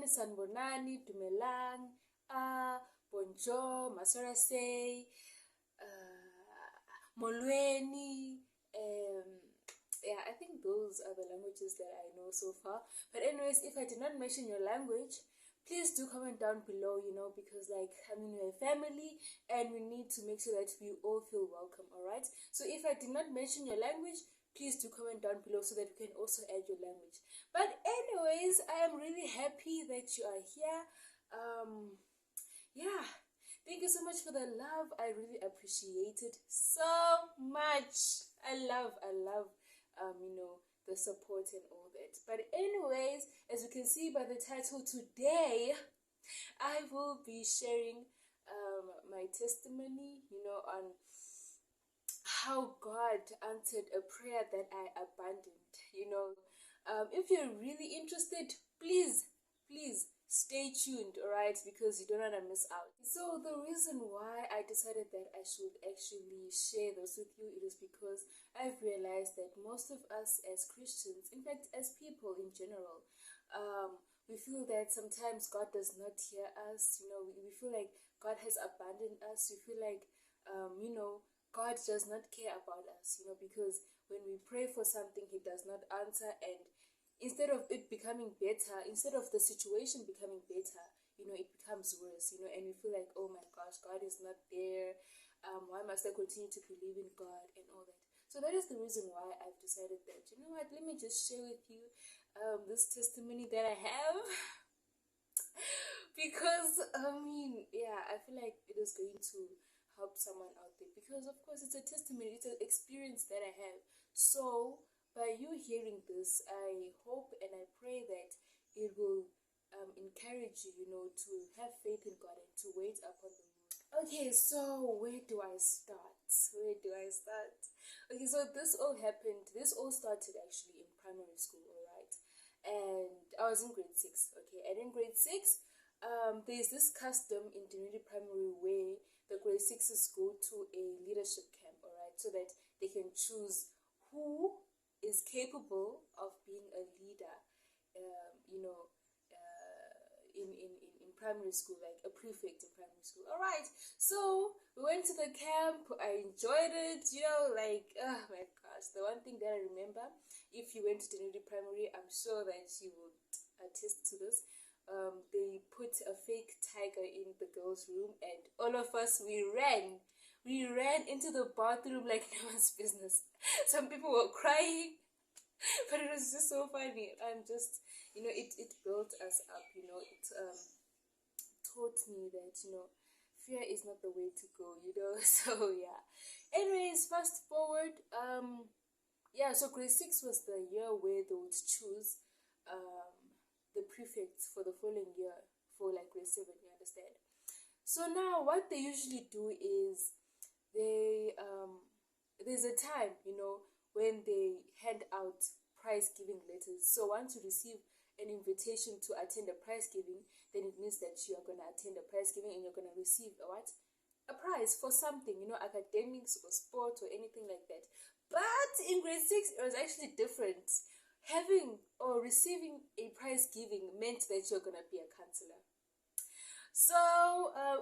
Sanibonani, Sanibonani, Dumelang, Bonjour, Masorase, Molweni. Yeah, I think those are the languages that I know so far. But anyways, if I did not mention your language, please do comment down below, because we're a family and we need to make sure that we all feel welcome, alright? So if I did not mention your language, please do comment down below so that we can also add your language. But anyways, I am really happy that you are here. Yeah, thank you so much for the love. I really appreciate it so much. I love the support and all that. But anyways, as you can see by the title today, I will be sharing my testimony, on how God answered a prayer that I abandoned. If you're really interested, please stay tuned, alright, because you don't want to miss out. So the reason why I decided that I should actually share this with you, it is because I've realized that most of us as Christians, in fact as people in general, we feel that sometimes God does not hear us. We feel like God has abandoned us. We feel like God does not care about us, because when we pray for something, He does not answer, and instead of it becoming better, instead of the situation becoming better, it becomes worse, and we feel like, oh my gosh, God is not there. Why must I continue to believe in God and all that? So that is the reason why I've decided that, let me just share with you this testimony that I have. Because, I feel like it is going to help someone out there, because of course it's a testimony, it's an experience that I have. So by you hearing this, I hope and I pray that it will encourage you, to have faith in God and to wait upon the Lord. Okay, so where do I start? Okay, so this all started actually in primary school, alright? And I was in grade 6, okay? And in grade 6, there's this custom in Dunedin Primary where the grade 6s go to a leadership camp, alright, so that they can choose who is capable of being a leader, in primary school, like a prefect in primary school. Alright, so we went to the camp. I enjoyed it, oh my gosh. The one thing that I remember, if you went to Dunedin Primary, I'm sure that you would attest to this. They put a fake tiger in the girls' room, and all of us, we ran into the bathroom like no one's business. Some people were crying, but it was just so funny. It built us up, it taught me that, fear is not the way to go, so yeah. Anyways, fast forward, so grade 6 was the year where they would choose the prefects for the following year, for like grade 7, you understand? So now what they usually do is there's a time, when they hand out prize giving letters. So once you receive an invitation to attend a prize giving, then it means that you are going to attend a prize giving and you're going to receive a prize for something, academics or sport or anything like that. But in grade 6, it was actually different. Having or receiving a prize giving meant that you're gonna be a counselor. So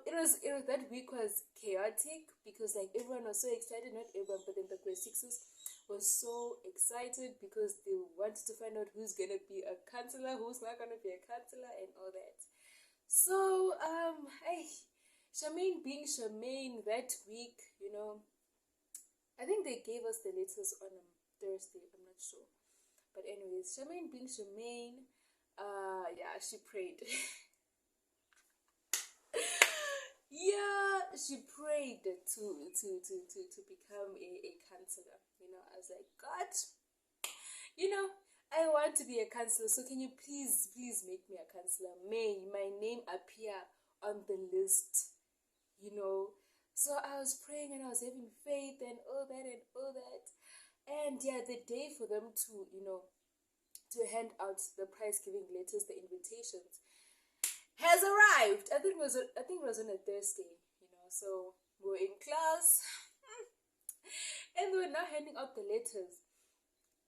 it was that week was chaotic, because like everyone was so excited, not everyone, but then the grade 6s was so excited because they wanted to find out who's gonna be a counselor, who's not gonna be a counselor, and all that. So Charmaine being Charmaine, that week, I think they gave us the letters on a Thursday, I'm not sure. But anyways, Charmaine being Charmaine, she prayed. She prayed to become a counselor. I was like, God, I want to be a counselor, so can you please make me a counselor? May my name appear on the list, So I was praying and I was having faith and all that. And the day for them to, to hand out the prize giving letters, the invitations, has arrived. I think it was on a Thursday, So we were in class, and they were now handing out the letters.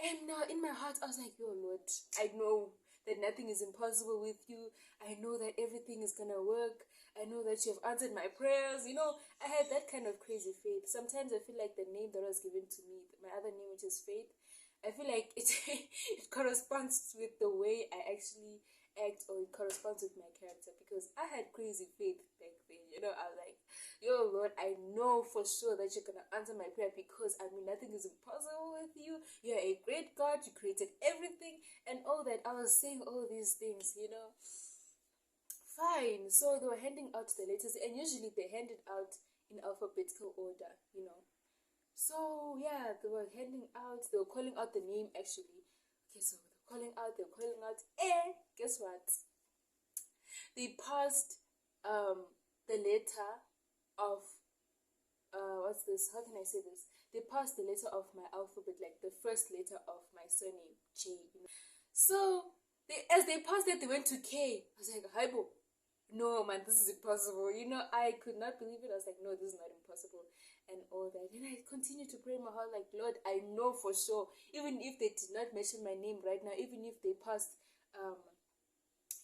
And now in my heart, I was like, "Yo, Lord, I know that nothing is impossible with you. I know that everything is gonna work. I know that you have answered my prayers. You know, I had that kind of crazy faith. Sometimes I feel like the name that was given to me, my other name, which is Faith, I feel like it it corresponds with the way I actually act, or it corresponds with my character, because I had crazy faith back then. You know, I was like, yo Lord, I know for sure that you're gonna answer my prayer, because I mean nothing is impossible with you. You're a great God, you created everything and all that. I was saying all these things, you know. Fine. So they were handing out the letters, and usually they handed out in alphabetical order, you know. So yeah, they were handing out, they were calling out the name actually. Okay, so they're calling out, and guess what? They passed the letter of what's this? How can I say this? They passed the letter of my alphabet, like the first letter of my surname, J. You know? So as they passed it, they went to K. I was like, Haibo, no man, this is impossible. You know, I could not believe it. I was like, no, this is not impossible, and all that. And I continued to pray in my heart, like, Lord, I know for sure, even if they did not mention my name right now, even if they passed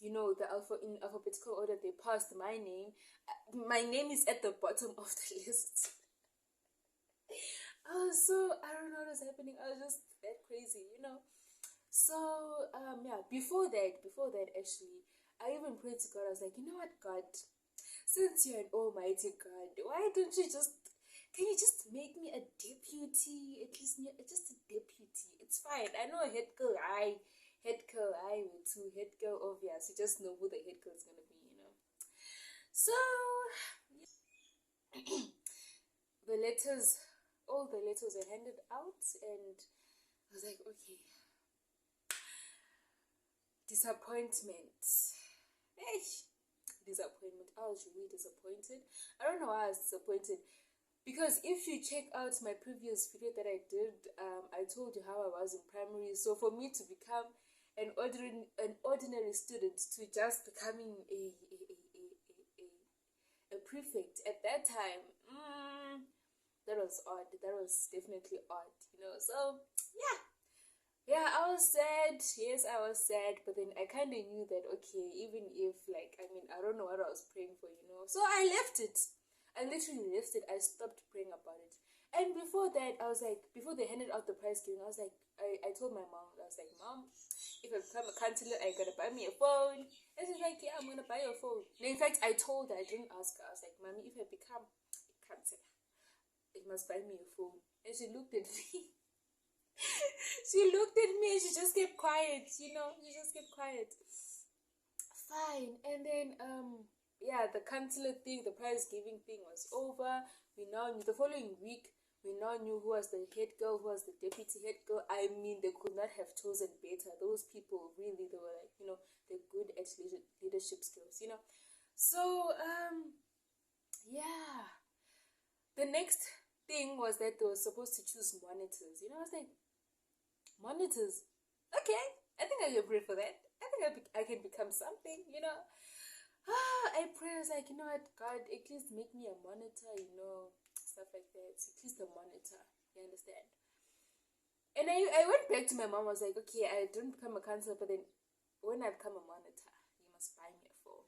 you know, the in alphabetical order, they passed my name. My name is at the bottom of the list. I don't know what was happening. I was just that crazy, you know. So yeah, before that actually, I even prayed to God. I was like, you know what, God, since you're an almighty God, why don't you just, can you just make me a deputy? At least just a deputy. It's fine. I know a head girl, I will too. Head girl, obvious. You just know who the head girl is gonna be, you know. So the letters, all the letters are handed out, and I was like, okay. Disappointment. Hey, disappointment. I was really disappointed. I don't know why I was disappointed, because if you check out my previous video that I did, I told you how I was in primary. So for me to become an ordinary student to just becoming a prefect at that time, that was odd. That was definitely odd, you know. So yeah, I was sad. Yes, I was sad, but then I kind of knew that, okay, even if, like, I mean, I don't know what I was praying for, you know. So I left it. I literally left it. I stopped praying about it. And before that, I was like, before they handed out the prize giving, I was like, I told my mom, I was like, Mom, if I become a counselor, are you gonna buy me a phone? And she's like, yeah, I'm gonna buy you a phone. And in fact, I told her, I didn't ask her. I was like, Mommy, if I become a counselor, you must buy me a phone. And she looked at me. She looked at me and she just kept quiet, you know. She just kept quiet. Fine. And then yeah, the counselor thing, the prize giving thing was over. We now knew the following week, we now knew who was the head girl, who was the deputy head girl. I mean, they could not have chosen better. Those people really, they were like, you know, they're good at leadership skills, you know. So yeah. The next thing was that they were supposed to choose monitors. You know, I was like, monitors? Okay, I think I can pray for that. I think I can become something, you know. I pray, I was like, you know what, God, at least make me a monitor, you know, stuff like that. At least a monitor, you understand? And I went back to my mom. I was like, okay, I didn't become a counselor, but then when I become a monitor, you must buy me a phone.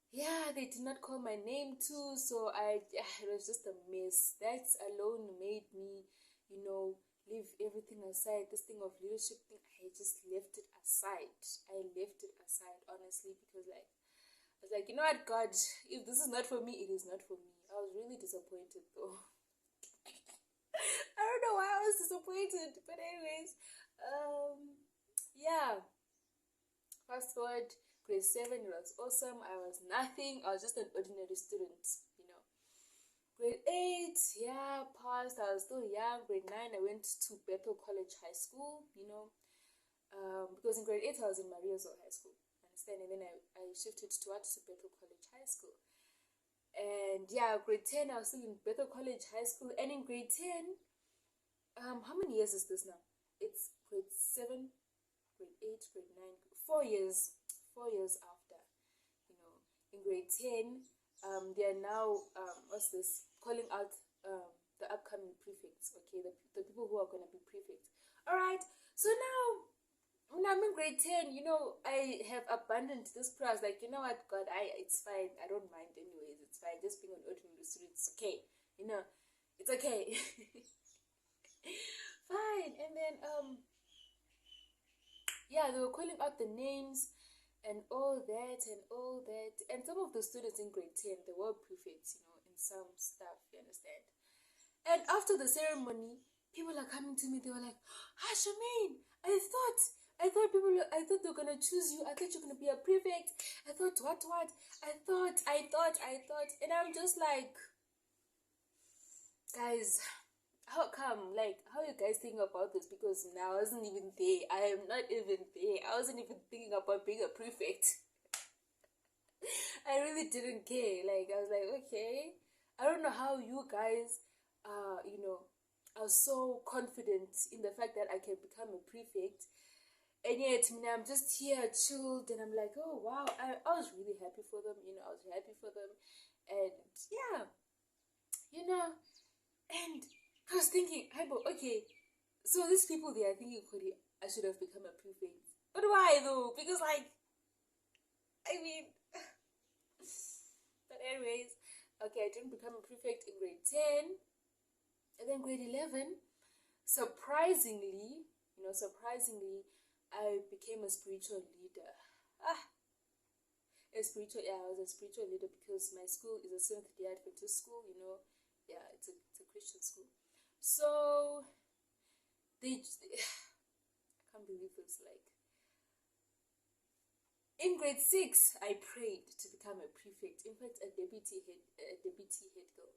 Yeah, they did not call my name too, so it was just a mess. That alone made me, you know, leave everything aside. This thing of leadership thing, I just left it aside. I left it aside, honestly, because like, I was like, you know what, God, if this is not for me, it is not for me. I was really disappointed though. I don't know why I was disappointed, but anyways, yeah. Fast forward, grade 7, it was awesome. I was nothing. I was just an ordinary student, you know. Grade 8, yeah, passed. I was still young. Grade 9, I went to Bethel College High School, you know. Because in grade 8, I was in Mariazell High School, understand? And then I shifted to Bethel College High School. And yeah, grade 10, I was still in Bethel College High School. And in grade 10, how many years is this now? It's grade 7, grade 8, grade 9, 4 years. 4 years after, you know. In grade 10, they are now, calling out the upcoming prefects, okay, the people who are going to be prefects. All right, so now When I'm in grade 10, I have abandoned this class. Like, you know what, God, it's fine. I don't mind anyways. It's fine. Just being an ordinary student, it's okay. It's okay. Fine. And then, yeah, they were calling out the names and all that and all that. And some of the students in grade 10, they were prefects, in some stuff, you understand? And after the ceremony, people are coming to me. They were like, "Ah, Charmaine, I thought they were gonna choose you. I thought you're gonna be a prefect. I thought what? I thought, and I'm just like, guys, how come? Like, how you guys thinking about this? Because now I wasn't even there. I am not even there. I wasn't even thinking about being a prefect. I really didn't care. Like, I was like, okay, I don't know how you guys, are so confident in the fact that I can become a prefect, and yet I'm just here chilled, and I'm like, oh wow, I was really happy for them. I was happy for them, and yeah, you know, and I was thinking, okay, so these people they are thinking, Cody, I should have become a prefect, but why though? Because like, I mean. But anyways, okay, I didn't become a prefect in grade 10. And then grade 11, surprisingly, I became a spiritual leader. I was a spiritual leader because my school is a Seventh-day Adventist school. Yeah, it's a Christian school. So, I can't believe this, like, in grade 6, I prayed to become a prefect. In fact, a deputy head girl.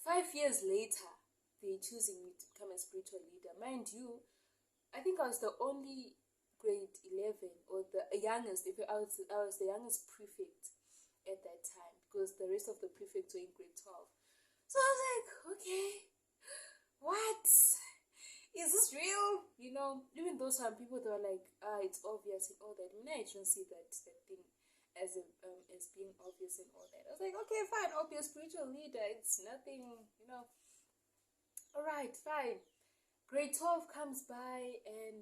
5 years later, they choosing me to become a spiritual leader. Mind you, I think I was the only grade 11 or the youngest. If I was the youngest prefect at that time because the rest of the prefects were in grade 12. So I was like, okay, what? Is this real? Even though some people they were like, it's obvious and all that. I don't see that thing as being obvious and all that. I was like, okay, fine, I'll be a spiritual leader. It's nothing. All right, fine. Grade 12 comes by, and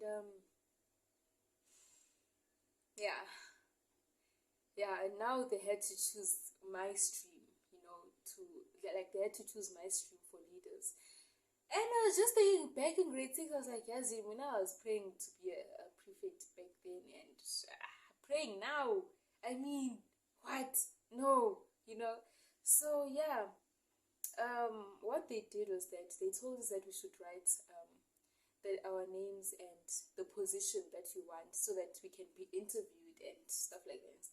yeah, and now they had to choose my stream. They had to choose my stream for leaders. And I was just thinking back in grade 6, I was like, Yazzie, when I was praying to be a prefect back then and praying now, I mean, what? No. So, yeah, what they did was that they told us that we should write our names and the position that we want so that we can be interviewed and stuff like that.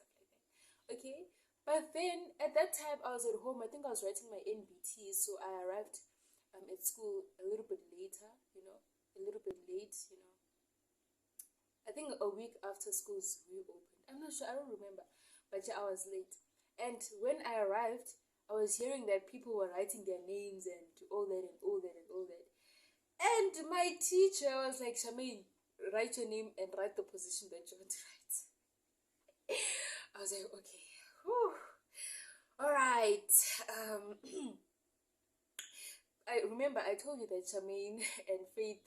Okay? But then, at that time, I was at home. I think I was writing my NBT, so I arrived at school a little bit later, a little bit late. I think a week after schools reopened. I'm not sure, I don't remember. But yeah, I was late. And when I arrived, I was hearing that people were writing their names and all that and all that and all that. And my teacher was like, Charmaine, write your name and write the position that you want to write. I was like, okay. Whew. All right. I remember I told you that Charmaine and Faith,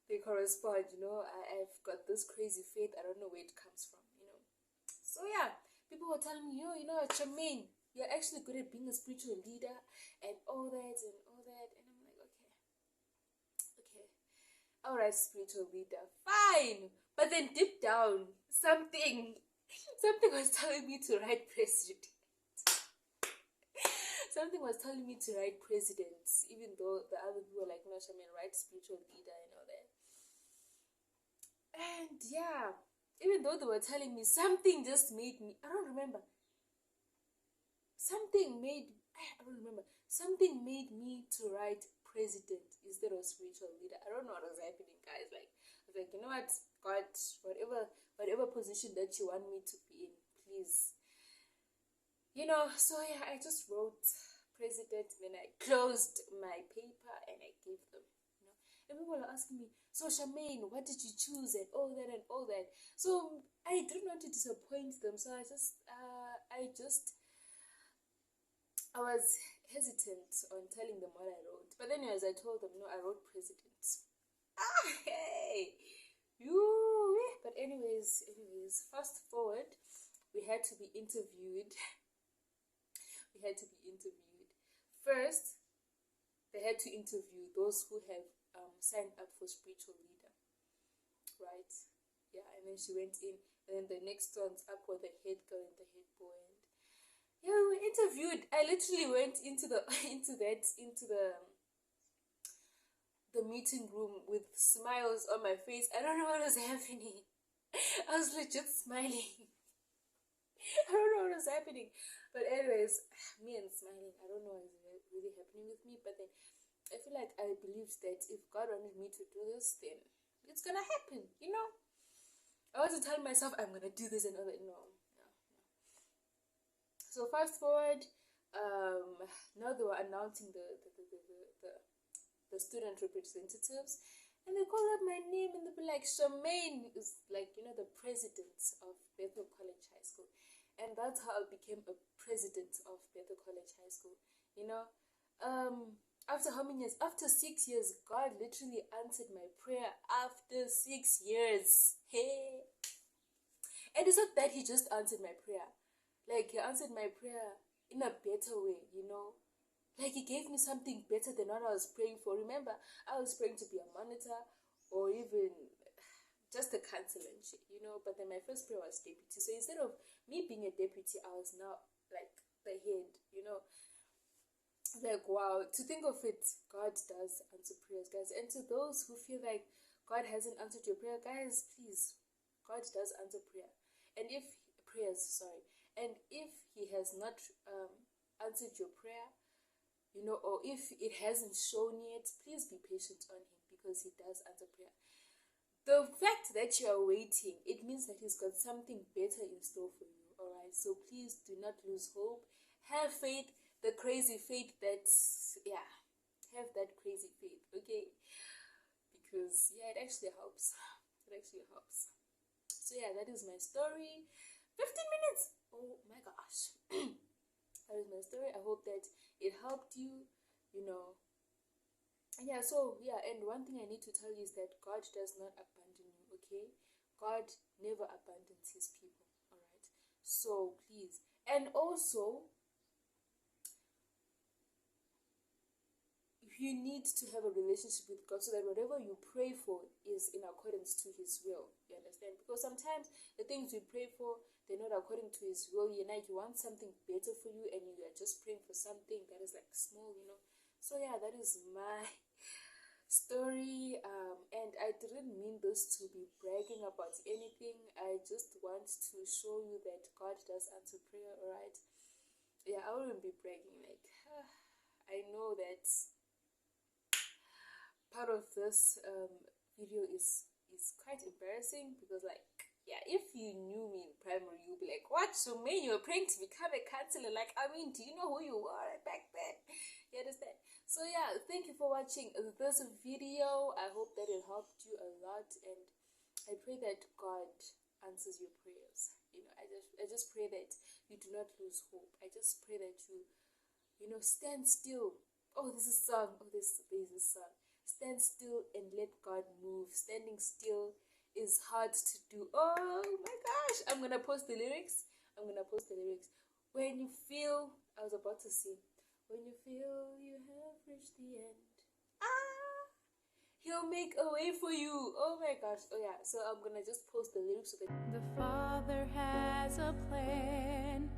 they correspond. I've got this crazy faith. I don't know where it comes from. So yeah, people were telling me, Charmaine, you're actually good at being a spiritual leader and all that and all that. And I'm like, okay, all right, spiritual leader, fine. But then deep down, something was telling me to write president. Something was telling me to write presidents, even though the other people were like, no, Charmaine, write spiritual leader and all that. And yeah, even though they were telling me, something just made me, I don't remember. Something made me to write president instead of spiritual leader. I don't know what was happening, guys. Like, I was like, you know what, God, whatever position that you want me to be in, please. So yeah, I just wrote president, then I closed my paper and I gave them. And people were asking me, so Charmaine, what did you choose and all that and all that. So I didn't want to disappoint them, so I was hesitant on telling them what I wrote. But then as I told them, no, I wrote president. Hey! anyways, fast forward, we had to be interviewed. We had to be interviewed. First, they had to interview those who have signed up for spiritual leader, right? Yeah, and then she went in, and then the next ones up were the head girl and the head boy, and yeah, we were interviewed. I literally went into the the meeting room with smiles on my face. I don't know what was happening. I was legit smiling. I don't know what was happening. But anyways, me and smiling, I don't know what is really happening with me. But then I feel like I believed that if God wanted me to do this, then it's gonna happen, you know? I wasn't telling myself I'm gonna do this and all that. No. So fast forward, now they were announcing the student representatives, and they call up my name and they'll be like, Charmaine is like, you know, the president of Bethel College High School. And that's how I became a president of Bethel College High School. You know, after how many years? After 6 years, God literally answered my prayer after 6 years. Hey. And it's not that he just answered my prayer. Like, he answered my prayer in a better way, you know. Like, he gave me something better than what I was praying for. Remember, I was praying to be a monitor or even just a counselor and shit, you know. But then my first prayer was deputy. So instead of me being a deputy, I was now like the head, you know. Like, wow, to think of it, God does answer prayers, guys. And to those who feel like God hasn't answered your prayer, guys, please, God does answer prayer. And if he has not answered your prayer, you know, or if it hasn't shown yet, please be patient on him, because he does answer prayer. The fact that you are waiting, it means that he's got something better in store for you. All right, so please do not lose hope. Have faith, the crazy faith have that crazy faith, okay? Because yeah, it actually helps. So yeah, that is my story. 15 minutes. Oh my gosh. That is my story. I hope that it helped you, you know. Yeah, so yeah, and one thing I need to tell you is that God does not abandon you, okay? God never abandons his people, all right? So please, and also, you need to have a relationship with God so that whatever you pray for is in accordance to his will. You understand? Because sometimes the things we pray for, they're not according to his will. You know, you want something better for you and you are just praying for something that is like small, you know. So yeah, that is my story. And I didn't mean this to be bragging about anything. I just want to show you that God does answer prayer, alright? Yeah, I wouldn't be bragging. Like, I know that part of this video is quite embarrassing, because like, yeah, if you knew me in primary, you'll be like, what, Charmaine, you were praying to become a counselor? Like, I mean, do you know who you were back then? You understand? So yeah, thank you for watching this video. I hope that it helped you a lot, and I pray that God answers your prayers. You know, I just pray that you do not lose hope. I just pray that you know, stand still. Oh, this is a song. Oh, this is a song. Stand still and let God move. Standing still is hard to do. Oh my gosh. I'm going to post the lyrics. When you feel, I was about to sing. When you feel you have reached the end. He'll make a way for you. Oh my gosh. Oh yeah. So I'm going to just post the lyrics. So that the Father has a plan,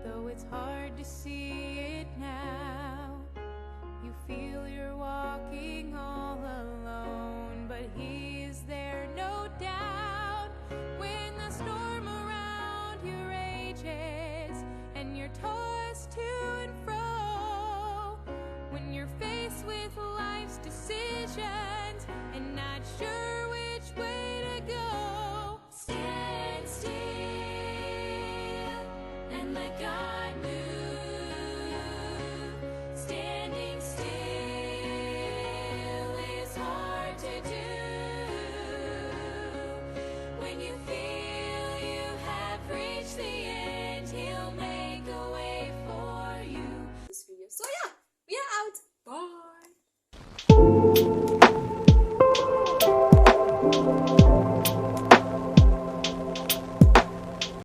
though it's hard to see it now. You feel you're walking all alone, but He